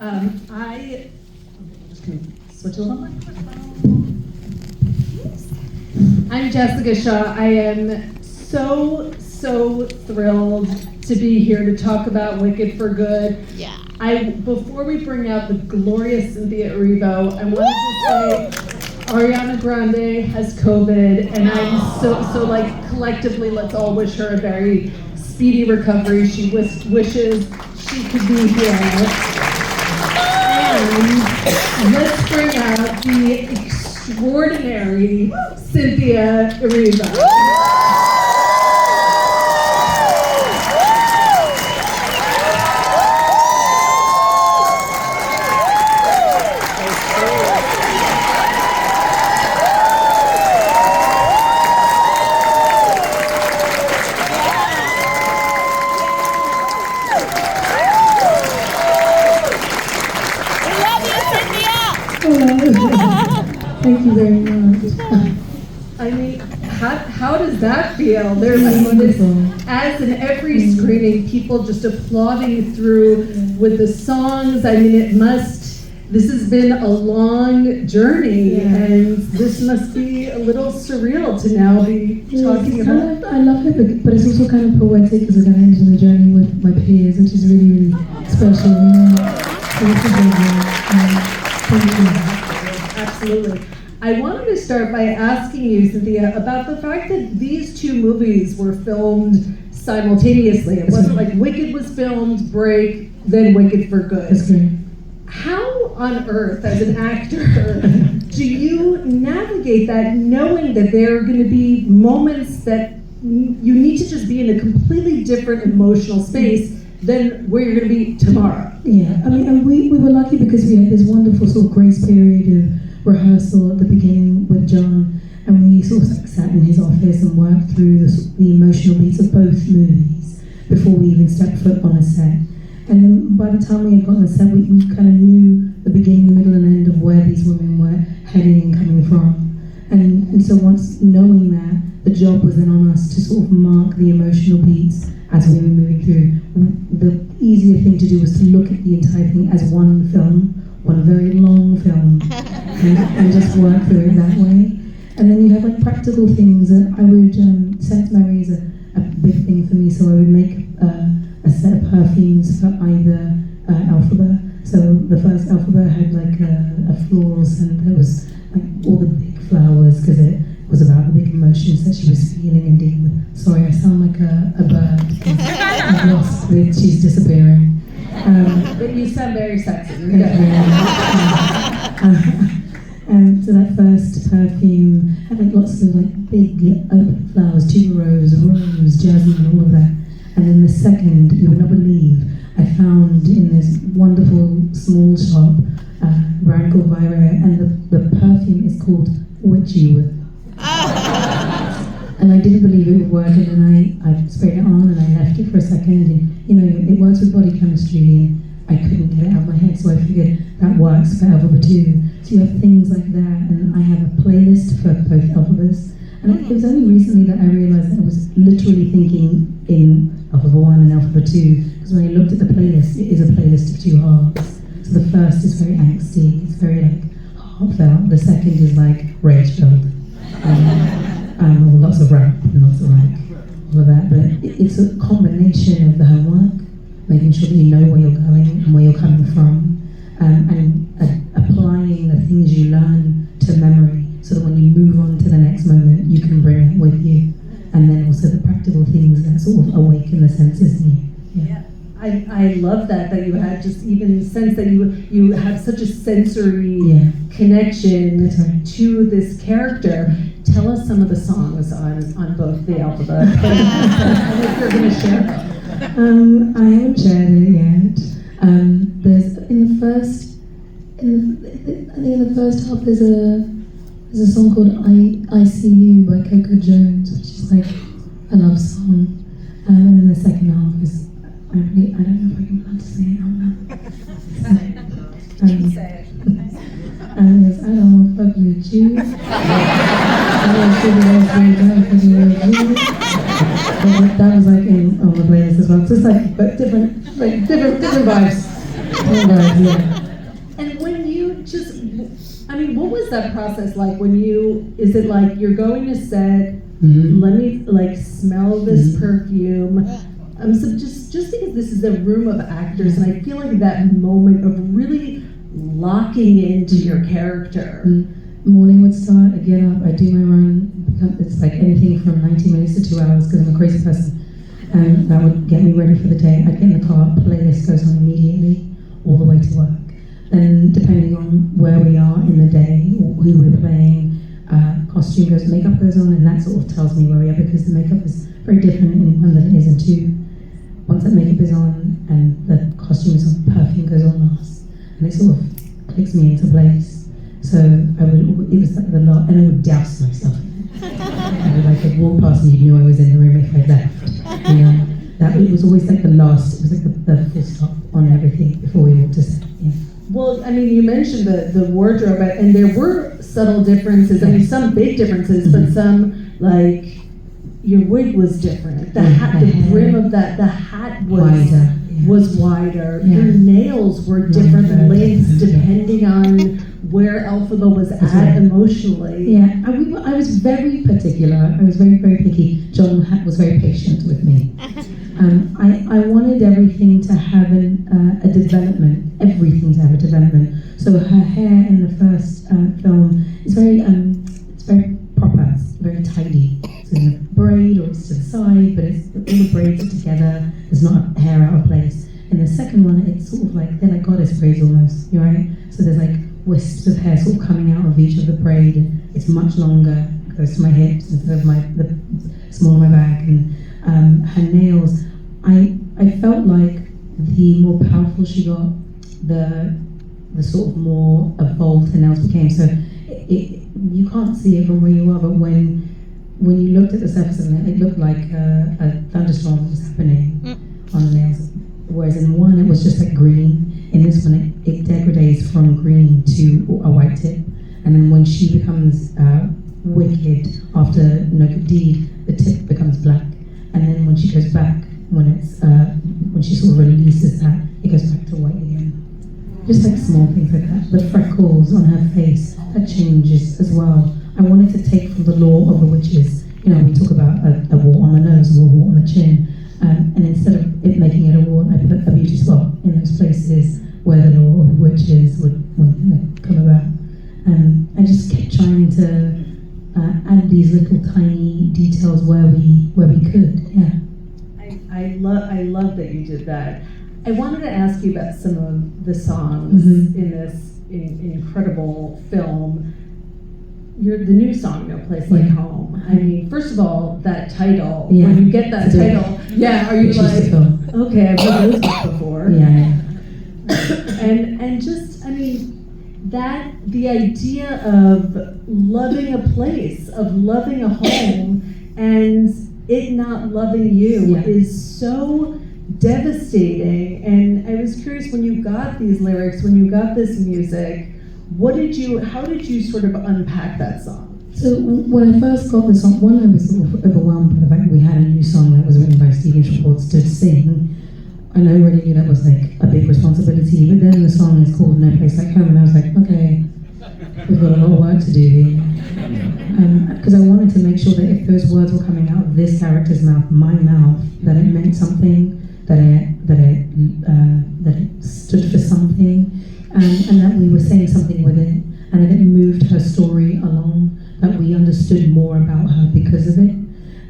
I'm just going to switch a little microphone. I'm Jessica Shaw. I am so thrilled to be here to talk about Wicked for Good. Yeah. Before we bring out the glorious Cynthia Erivo, I wanted to say Ariana Grande has COVID, and I'm so like collectively, let's all wish her a very speedy recovery. She wishes she could be here. And let's bring out the extraordinary Cynthia Erivo. Thank you very much. I mean, how does that feel? There's this, as in every screening, people just applauding through with the songs. I mean, this has been a long journey, and this must be a little surreal to now be talking about. I love it, but it's also kind of poetic because I'm going to enter the journey with my peers, which is really, really special. So this is thank you. Absolutely. I wanted to start by asking you, Cynthia, about the fact that these two movies were filmed simultaneously. It wasn't like Wicked was filmed, Break, then Wicked for Good. That's great. How on earth, as an actor, do you navigate that knowing that there are going to be moments that you need to just be in a completely different emotional space than where you're going to be tomorrow? Yeah, I mean, and we were lucky because we had this wonderful sort of grace period of rehearsal at the beginning with John, and we sort of like sat in his office and worked through the emotional beats of both movies before we even stepped foot on a set. And then by the time we had gotten on the set, we kind of knew the beginning, the middle, and end of where these women were heading and coming from. And so once knowing that, the job was then on us to sort of mark the emotional beats as we were moving through. The easier thing to do was to look at the entire thing as one film, one very long film, and just work through it that way. And then you have like practical things. I would, sense memory is a big thing for me, so I would make a set of perfumes for either alphabet. So the first alphabet had like a floral scent that was like all the big flowers, because it was about the big emotions that she was feeling and dealing with. Sorry, I sound like a bird. I'm lost. She's disappearing. But you sound very sexy. And so that first perfume had like lots of like big open flowers, tuberose, rose, jasmine, all of that. And then the second, you would not believe, I found in this wonderful small shop, brand called Vira, and the perfume is called Witchy Whip. And I didn't believe it would work, and then I sprayed it on and I left it for a second, and it works with body chemistry, and I couldn't get it out of my head, so I figured that works for alphabet too. So you have things like that, and I have a playlist for both alphabets. And it was only recently that I realized that I was literally thinking in alphabet 1 and alphabet 2, because when I looked at the playlist, it is a playlist of two halves. So the first is very angsty, it's very like heartfelt. The second is like rage-filled. Lots of rap and lots of like all of that, but it's a combination of the homework, making sure that you know where you're going and where you're coming from, and applying the things you learn to memory, so that when you move on to the next moment, you can bring it with you, and then also the practical things that sort of awaken the senses in you. Yeah. I love that you had just even sense that you have such a sensory connection to this character. Tell us some of the songs on both the alphabet. And if you're going to share them. I haven't shared it yet. There's in the first half there's a song called I See You by Coco Jones, which is like a love song. And then the second half is I don't know if I can plan to say it out now. You say it. And it's I don't fuck with you. That was like on the playlist as well. Just like, but different vibes. And when you just, I mean, what was that process like when you, is it like you're going to set, let me like smell this perfume, so just because this is a room of actors, and I feel like that moment of really locking into your character. Morning would start, I get up, I do my run, it's like anything from 90 minutes to 2 hours because I'm a crazy person. And that would get me ready for the day. I'd get in the car, playlist goes on immediately, all the way to work. And depending on where we are in the day, or who we're playing, costume goes, makeup goes on, and that sort of tells me where we are because the makeup is very different in one than it is in two. Once that makeup is on and the costume is on, perfume goes on last. And it sort of clicks me into place. So it was like the lot, and I would douse myself in it. I'd walk past and you knew I was in the room if I left. You know, that it was always like the last, it was like the full stop on everything before we walked to set. Yeah. Well, I mean, you mentioned the wardrobe, and there were subtle differences. I mean, some big differences, but some, like, your wig was different. The hat, the brim of the hat was wider. Your nails were different lengths depending on where Elphaba was at emotionally. Yeah, I was very particular. I was very, very picky. John was very patient with me. I wanted everything to have a development, everything to have a development. So her hair in the first film is very proper, it's very tidy. It's in a braid or it's to the side, but all the braids are together. There's not a hair out of place. In the second one, it's sort of like, they're like goddess braids almost, you right? So there's like wisps of hair sort of coming out of each of the braid. It's much longer, goes to my hips instead of the small of my back. And her nails, I felt like the more powerful she got, the sort of more evolved her nails became. So you can't see it from where you are, but when you looked at the surface of it, it looked like a thunderstorm was happening on the nails. Whereas in one, it was just like green. In this one, it degrades from green to a white tip. And then when she becomes wicked after No Good Deed, the tip becomes black. And then when she goes back, when she sort of releases that, it goes back to white again. Just like small things like that. The freckles on her face, that changes as well. I wanted to take from the law of the witches. You know, we talk about a wart on the nose or a wart on the chin. And instead of it making it a wart, I put a beauty spot in those places where the law of the witches would come about. I just kept trying to add these little tiny details where we could. Yeah. I love that you did that. I wanted to ask you about some of the songs in this incredible film. The new song, No Place Like Home. I mean, first of all, that title, when you get that title, are you like, okay, I've heard those books before. Yeah. And just, I mean, the idea of loving a place, of loving a home, and it not loving you is so devastating. And I was curious, when you got these lyrics, when you got this music, how did you sort of unpack that song? So when I first got the song, one, I was sort of overwhelmed by the fact that we had a new song that was written by Stephen Schwartz to sing. And I already knew that was like a big responsibility, but then the song is called No Place Like Home, and I was like, okay, we've got a lot of work to do here. Because I wanted to make sure that if those words were coming out of this character's mouth, my mouth, that it meant something, that it stood for something, and that we were saying something with it, and that it moved her story along, that we understood more about her because of it.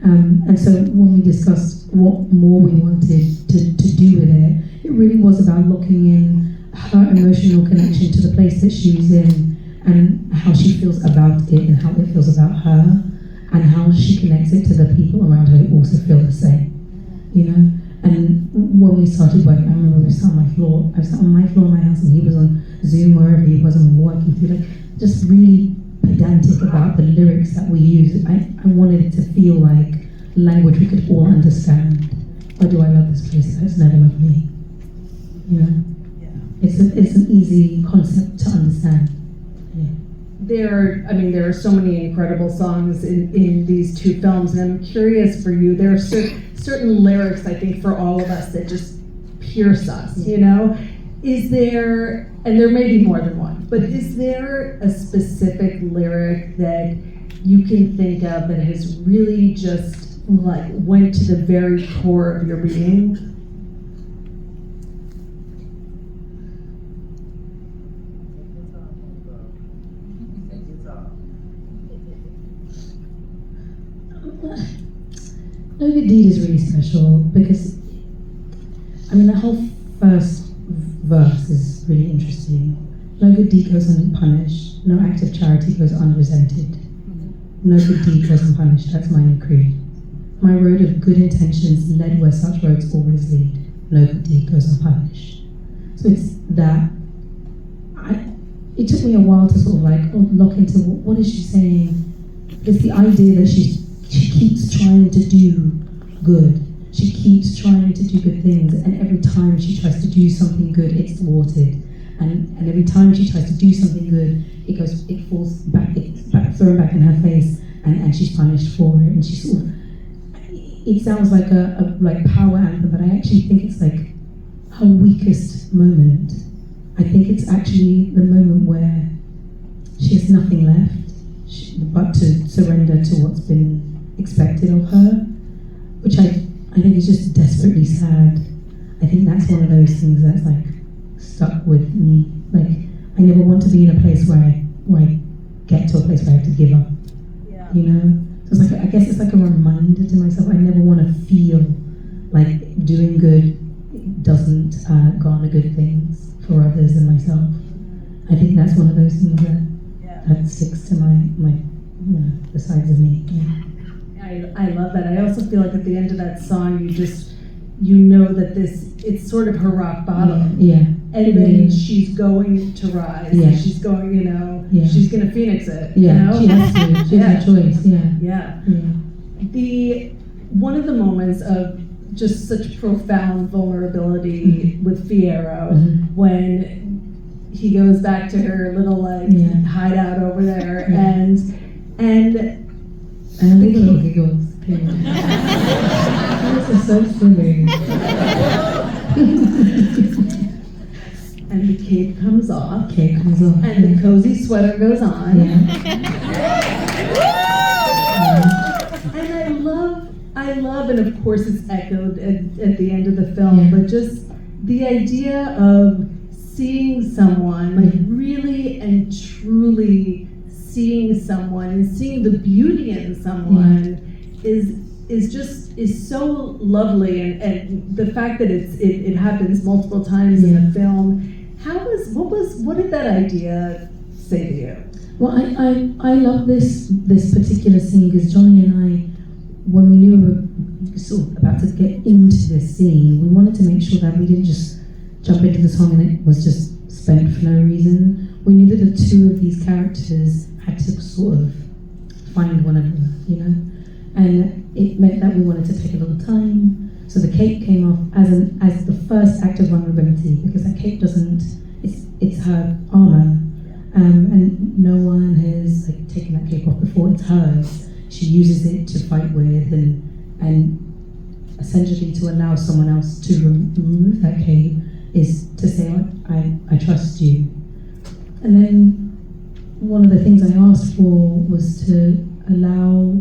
And so when we discussed what more we wanted to do with it, it really was about looking in her emotional connection to the place that she's in, and how she feels about it, and how it feels about her, and how she connects it to the people around her who also feel the same, you know? And when we started working, I remember we sat on my floor. I was sat on my floor in my house, and he was on Zoom, wherever he was, and working through, like, just really pedantic about the lyrics that we use. I wanted it to feel like language we could all understand. Why do I love this place that's never loved me? You know? Yeah. It's an easy concept to understand. Yeah. There are so many incredible songs in these two films, and I'm curious for you, there are certain lyrics, I think, for all of us that just pierce us, you know? is there, and there may be more than one, but is there a specific lyric that you can think of that has really just like went to the very core of your being? No Good Deed is really special because, I mean, the whole first verse is really interesting. No good deed goes unpunished. No act of charity goes unresented. No good deed goes unpunished. That's my new creed. My road of good intentions led where such roads always lead. No good deed goes unpunished. So it's that. It took me a while to sort of like lock into what is she saying. It's the idea that she keeps trying to do good. She keeps trying to do good things, and every time she tries to do something good, it's thwarted. And every time she tries to do something good, it falls back, thrown back in her face, and she's punished for it. And she sort of, it sounds like a like power anthem, but I actually think it's like her weakest moment. I think it's actually the moment where she has nothing left but to surrender to what's been expected of her, which I think is just desperately sad. I think that's one of those things that's like stuck with me. Like, I never want to be in a place where I get to a place where I have to give up. Yeah. You know? So it's like, I guess it's like a reminder to myself. I never want to feel like doing good doesn't garner good things for others and myself. I think that's one of those things that sticks to my the sides of me. Yeah. I love that. I also feel like at the end of that song, you know that it's sort of her rock bottom. Yeah. And then she's going to rise. Yeah. She's going, she's going to phoenix it. Yeah. You know? She has to. She has a choice. Yeah. One of the moments of just such profound vulnerability with Fierro when he goes back to her little hideout over there and the little giggles. This is so silly. And the cape comes off. And the cozy sweater goes on. And I love, and of course it's echoed at the end of the film, but just the idea of seeing someone, like really and truly seeing someone and seeing the beauty in someone is so lovely, and the fact that it happens multiple times in a film. What did that idea say to you? Well, I love this particular scene because Johnny and I, when we knew we were sort of about to get into this scene, we wanted to make sure that we didn't just jump into the song and it was just spent for no reason. We knew that the two of these characters had to sort of find one another, and it meant that we wanted to take a little time. So the cape came off as the first act of vulnerability, because that cape it's her armor, and no one has taken that cape off before. It's hers. She uses it to fight with, and essentially to allow someone else to remove that cape is to say, I trust you. And then one of the things I asked for was to allow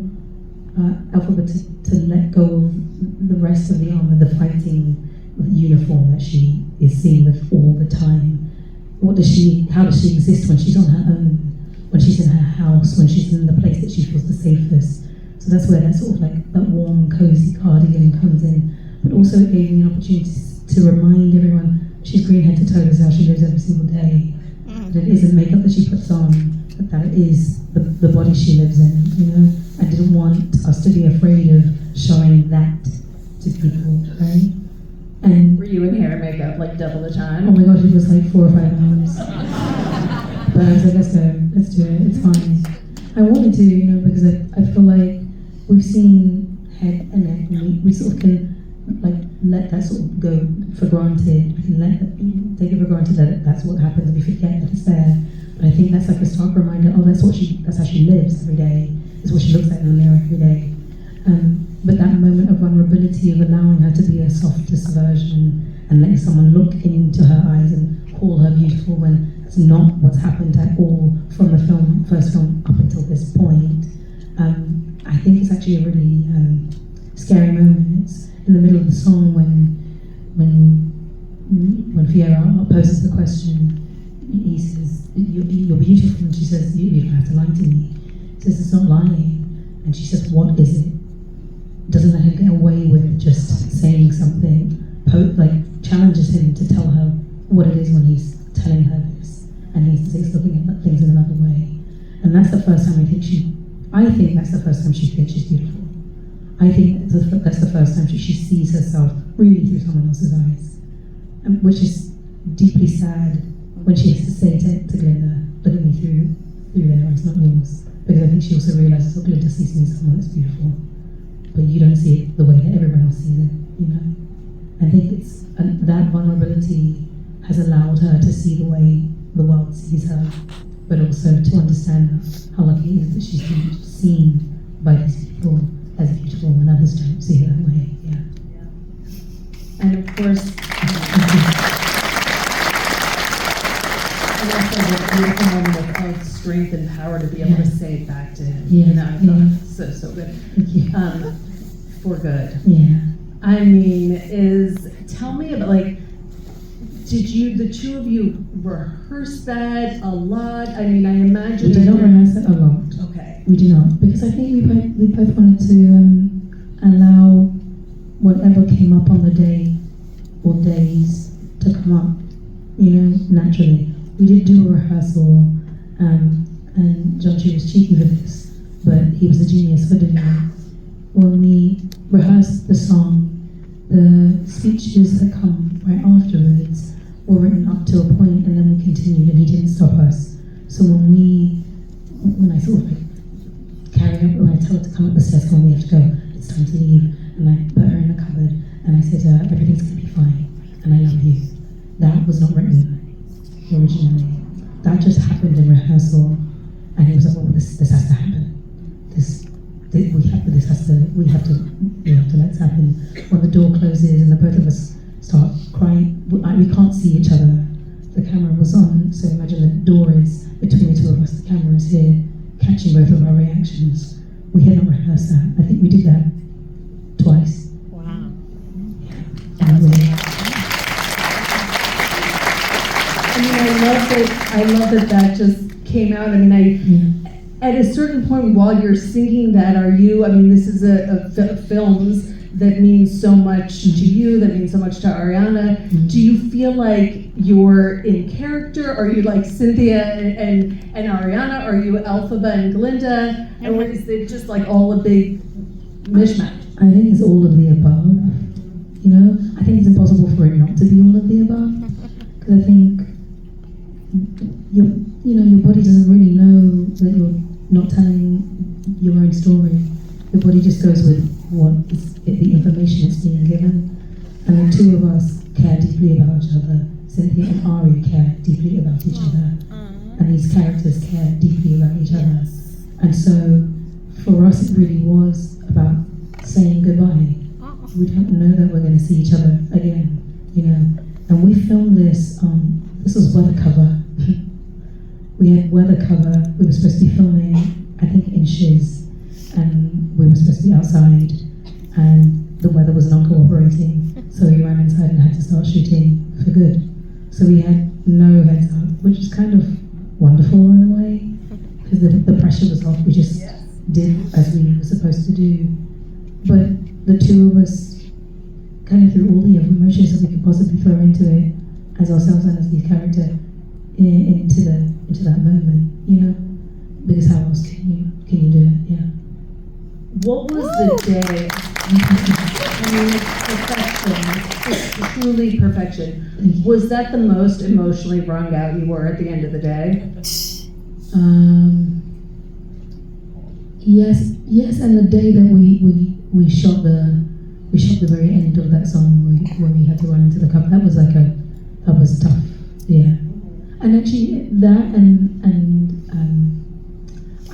Elphaba to let go of the rest of the armor, the fighting uniform that she is seen with all the time. How does she exist when she's on her own, when she's in her house, when she's in the place that she feels the safest? So that's where that sort of that warm, cozy cardigan comes in. But also it gave me an opportunity to remind everyone she's green head to toe. This is how she lives every single day. That it isn't makeup that she puts on, but that it is the body she lives in, I didn't want us to be afraid of showing that to people, right? And were you in hair and makeup double the time? Oh my gosh, it was 4 or 5 hours. But I was like, let's do it, it's fine. I wanted to, because I feel like we've seen head and neck, and we sort of can let that sort of go for granted. We can take it for granted that that's what happens, and we forget that it's there. But I think that's a stark reminder. Oh, that's how she lives every day. It's what she looks like in the mirror every day. But that moment of vulnerability, of allowing her to be her softest version, and letting someone look into her eyes and call her beautiful when that's not what's happened at all from the first film up until this point. I think it's actually a really scary moment. It's in the middle of the song when Fiera poses the question. He says, "You're beautiful," and she says, "You don't have to lie to me." He says, "It's not lying," and she says, "What is it?" Doesn't let him get away with just saying something. Challenges him to tell her what it is when he's telling her this, and he's looking at things in another way. And that's the first time I think that's the first time she thinks she's beautiful. I think that's the first time she sees herself really through someone else's eyes, which is deeply sad when she has to say to Glinda, "Look at me through their eyes, not yours." Because I think she also realizes, oh, Glinda sees me as someone that's beautiful, but you don't see it the way that everyone else sees it, you know? I think it's that vulnerability has allowed her to see the way the world sees her, but also to understand how lucky it is that she's been seen by these people as beautiful when others don't see her that way. Yeah. And of course, and also the beautiful moment of strength and power to be able to say it back to him. Yeah. You know, I thought so good. Thank you. For good. Yeah. I mean, tell me about, did the two of you rehearse that a lot? I mean, I imagine We did not rehearse it a lot. Okay. We did not, because I think we both wanted to allow whatever came up on the day or days to come up, you know, naturally. We did do a rehearsal, and John Chu was cheeky with this, but he was a genius for doing it. When we rehearsed the song, the speeches that come right afterwards were written up to a point, and then we continued, and he didn't stop us. So when I sort of when I tell her to come up the stairs, come on, we have to go, it's time to leave, and I put her in the cupboard, and I said, everything's gonna be fine, and I love you. That was not written originally. That just happened in rehearsal, and he was like, well, this has to happen. We have to let it happen. When the door closes and the both of us start crying, we can't see each other. The camera was on, so imagine the door is between the two of us, the camera is here, catching both of our reactions. We had not rehearsed that. I think we did that twice. Wow. I love that just came out. I mean, at a certain point while you're singing that, this is films that means so much to you, that means so much to Ariana. Mm-hmm. Do you feel like you're in character? Are you like Cynthia and Ariana? Are you Elphaba and Glinda? Or is it just like all a big mishmash? I think it's all of the above. You know, I think it's impossible for it not to be all of the above. Because I think your body doesn't really know that you're not telling your own story. Your body just goes with the information it's being given. And the two of us care deeply about each other. Cynthia and Ari care deeply about each other. And these characters care deeply about each other. And so for us it really was about saying goodbye. We don't know that we're going to see each other again, you know. And we filmed this, this was weather cover. We had weather cover. We were supposed to be filming, I think, in Shiz, and we were supposed to be outside, and the weather was not cooperating, so we ran inside and had to start shooting for good. So we had no heads up, which is kind of wonderful in a way, because the pressure was off. We just did as we were supposed to do. But the two of us kind of threw all the emotions that we could possibly throw into it, as ourselves and as the character, into that moment, you know, because how else can you do it? Yeah. What was the day? I mean, it's perfection. It's truly perfection. Was that the most emotionally wrung out you were at the end of the day? Yes, and the day that we shot the very end of that song where we had to run into the cup. That was tough. Yeah. And actually, that and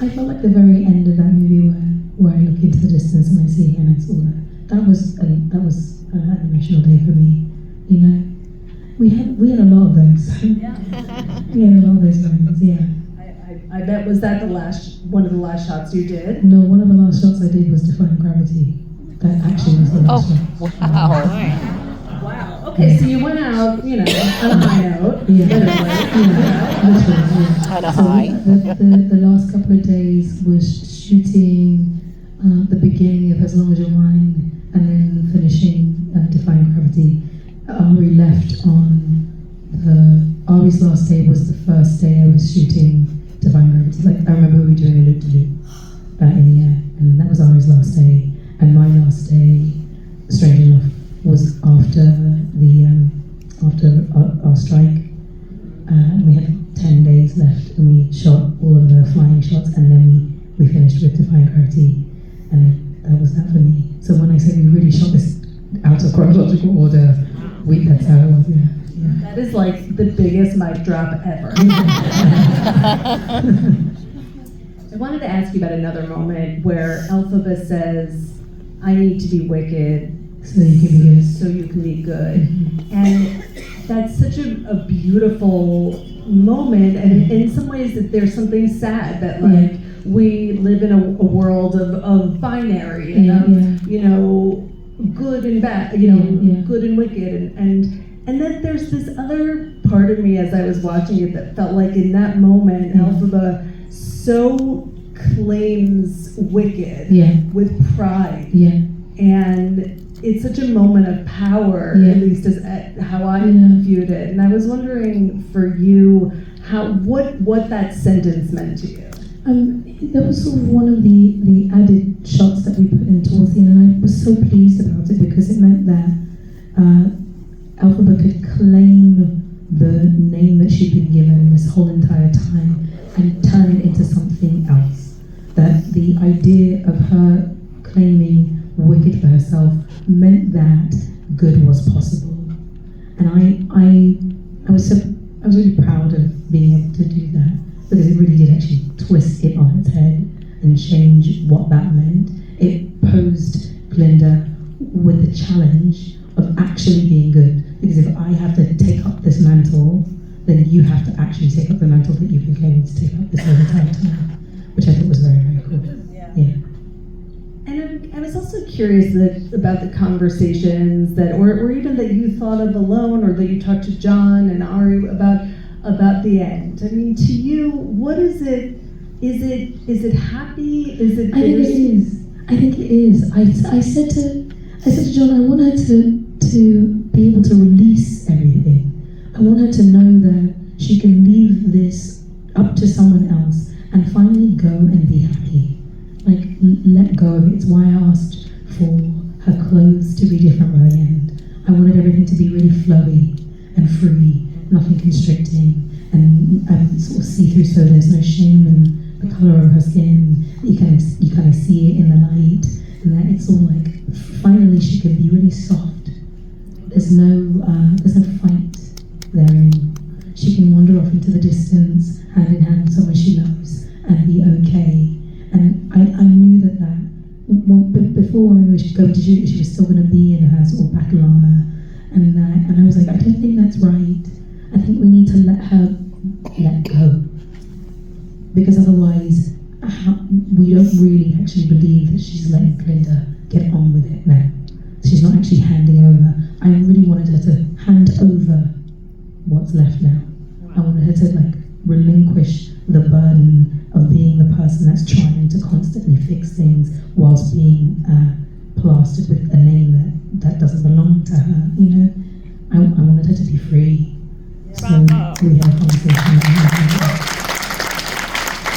I felt like the very end of that movie where I look into the distance and I see and I saw that. That was an emotional day for me. you know. We had a lot of those. Yeah. We had a lot of those moments, yeah. I bet, was that one of the last shots you did? No, one of the last shots I did was Defying Gravity. That actually was the last one. Wow. Wow. Okay, so you went out, on a high note. Yeah. Literally. Had a So high. the last couple of days was shooting the beginning of As Long As You're Mine, and then finishing Defying Gravity. Ari left on Ari's last day was the first day I was shooting Defying Gravity. Like, I remember we were doing a loop-de-loop in the air, and that was Ari's last day. And my last day, strange enough, was after our strike. We had 10 days left, and we shot all of the flying shots, and then we finished with Defying Gravity, and that was that for me. So when I say we really shot this out of chronological order, that's how it was, yeah. That is like the biggest mic drop ever. I wanted to ask you about another moment where Elphaba says, I need to be wicked So you can be good. so you can be good. And that's such a beautiful moment, and in some ways that there's something sad that like we live in a world of binary and good and bad, good and wicked, and then there's this other part of me as I was watching it that felt like in that moment Elphaba so claims wicked with pride, and it's such a moment of power, at least as how I viewed it. And I was wondering for you what that sentence meant to you. That was sort of one of the added shots that we put in towards the end, and I was so pleased about it because it meant that Elphaba could claim the name that she'd been given this whole entire time and turn it into something else. That the idea of her claiming wicked for herself meant that good was possible. And I was really proud of being able to do that, because it really did actually twist it on its head and change what that meant. It posed Glinda with the challenge of actually being good, because if I have to take up this mantle, then you have to actually take up the mantle that you've been claiming to take up this whole entire time, which I thought was very, very cool. Yeah. And I was also curious about the conversations or even that you thought of alone, or that you talked to John and Ari about the end. I mean, to you, what is it? Is it happy? Is it? I think it is. I think it is. I said to John, I want her to be able to release everything. I want her to know that she can leave this up to someone else and finally go and be happy. Like, let go of it. It's why I asked for her clothes to be different by the end. I wanted everything to be really flowy and free, nothing constricting, and sort of see-through, so there's no shame in the colour of her skin. You kind of see it in the light, and that it's all like, finally she can be really soft. There's no fight there anymore. She can wander off into the distance, hand in hand with someone she loves, and be okay. And I knew that before when we were going to shoot, she was still going to be in her sort of battle armor, and I was like, I don't think that's right. I think we need to let her let go, because otherwise we don't really actually believe that she's letting Glinda get on with it now. She's not actually handing over. I really wanted her to hand over what's left now. I wanted her to relinquish the burden of being the person that's trying to constantly fix things whilst being plastered with a name that doesn't belong to her, I wanted her to be free. So we had a conversation.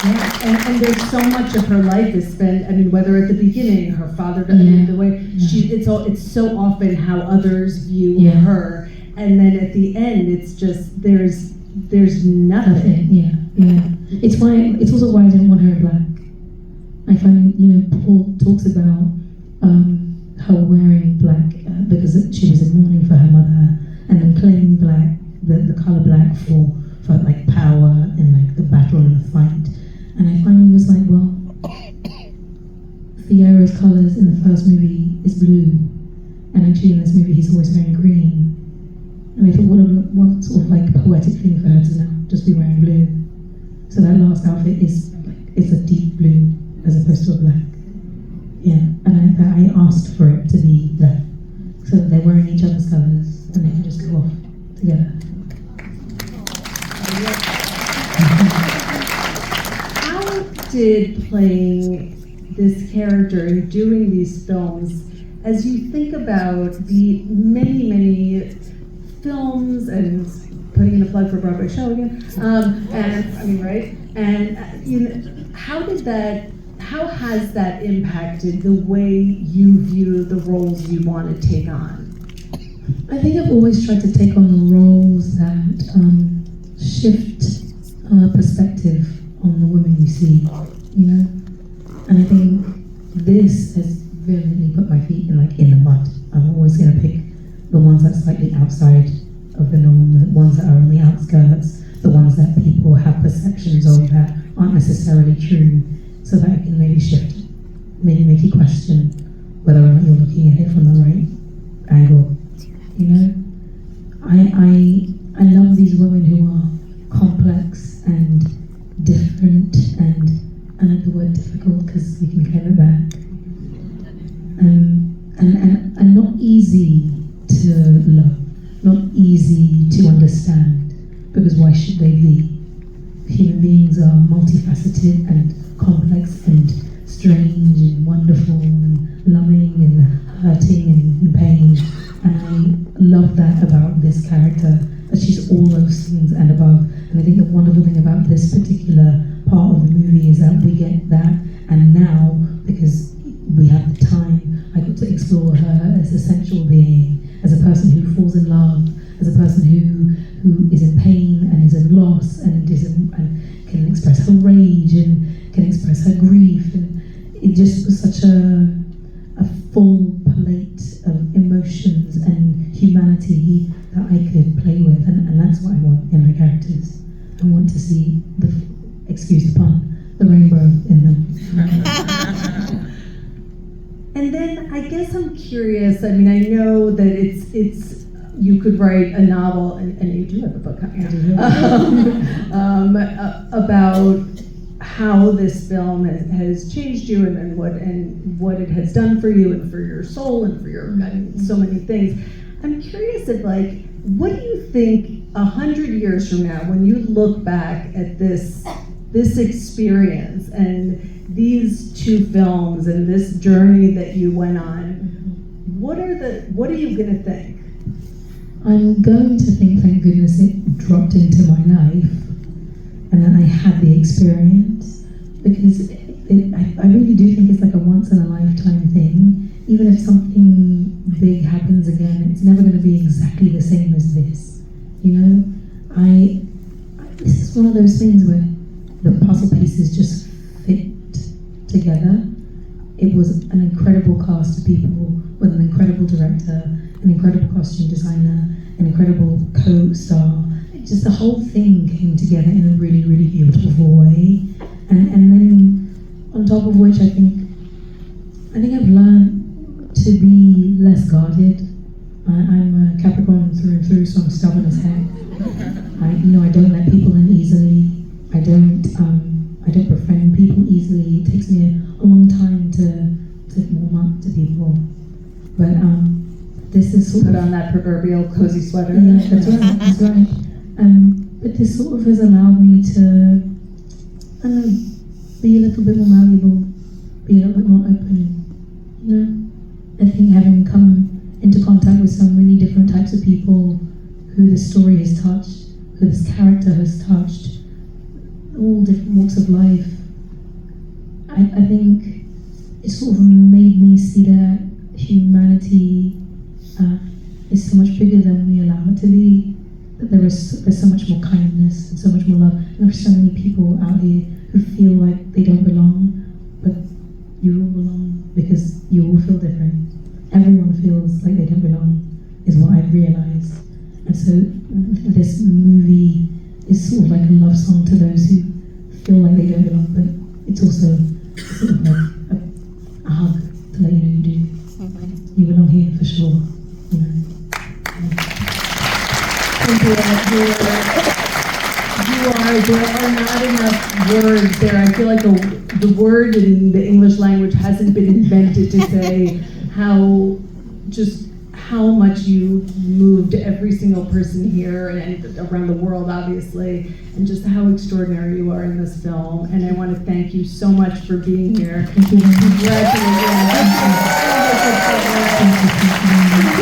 Yeah, and there's so much of her life is spent, I mean, whether at the beginning, her father, the way it's so often how others view her, and then at the end, it's just, there's nothing. Yeah. It's also why I didn't want her in black. I find, Paul talks about her wearing black because she was in mourning for her mother, and then claiming black, the color black for power and the battle and the fight. And I finally was like, well, Fiyera's colors in the first movie is blue, and actually in this movie he's always wearing green. for her to now just be wearing blue. So that last outfit is a deep blue as opposed to a black. Yeah, and I asked for it to be that, so that they're wearing each other's colours and they can just go off together. How did playing this character and doing these films, as you think about the many, many films and putting in a plug for Broadway show again, and I mean, right? And how has that impacted the way you view the roles you want to take on? I think I've always tried to take on the roles that shift perspective on the women you see, you know? And I think this has vividly put my feet in the mud. I'm always going to pick the ones that are slightly outside of the norm, the ones that are on the outskirts, the ones that people have perceptions of that aren't necessarily true, so that I can maybe shift, maybe make you question whether or not you're looking at it from the right angle. You know, I love these women who are complex and different, and I like the word difficult because you can claim it back, and not easy to love, not easy to understand, because why should they be? Human beings are multifaceted and complex and strange and wonderful and loving and hurting and in pain, and I love that about this character, that she's all those things and above. And I think the wonderful thing about this particular part of the movie is that we get that, and now, because we have the time, I got to explore her as a sensual being, as a person who falls in love, as a person who is in pain and is in loss and and can express her rage and can express her grief, and it just was such a full plate of emotions and humanity that I could play with, and that's what I want in my characters. I want to see excuse the pun, the rainbow in them. And then I guess I'm curious, I mean, I know that it's you could write a novel, and you do have a book coming out, about how this film has changed you and what it has done for you and for your soul and for your so many things. I'm curious if, like, what do you think 100 years from now, when you look back at this experience and these two films and this journey that you went on, what are you gonna think? I'm going to think, thank goodness it dropped into my life and that I had the experience, because I really do think it's like a once in a lifetime thing. Even if something big happens again, it's never going to be exactly the same as this. You know, this is one of those things where the puzzle pieces just fit together. It was an incredible cast of people with an incredible director, an incredible costume designer, an incredible co-star. Just the whole thing came together in a really, really beautiful way. And then on top of which I think I've learned to be less guarded. I'm a Capricorn through and through, so I'm stubborn as heck. I don't let people in easily. I don't befriend people easily. It takes me a long time to warm up to people. But this is sort Put of on that proverbial cozy sweater. yeah, that's right. But this sort of has allowed me to, I don't know, be a little bit more malleable, be a little bit more open. You know, I think having come into contact with so many different types of people who this story has touched, who this character has touched, all different walks of life, I think it sort of made me see that humanity is so much bigger than we allow it to be, that there's so much more kindness and so much more love, and there are so many people out here who feel like they don't belong, but you all belong because you all feel different. Everyone feels like they don't belong, is what I've realized. And so this movie is sort of like a love song to those who feel like they don't belong, but it's also sort of like a hug to let you know you do. You belong here for sure. You know. Cynthia, are not enough words there. I feel like the word in the English language hasn't been invented to say how much you moved every single person here and around the world, obviously, and just how extraordinary you are in this film. And I want to thank you so much for being here. Thank you. Congratulations.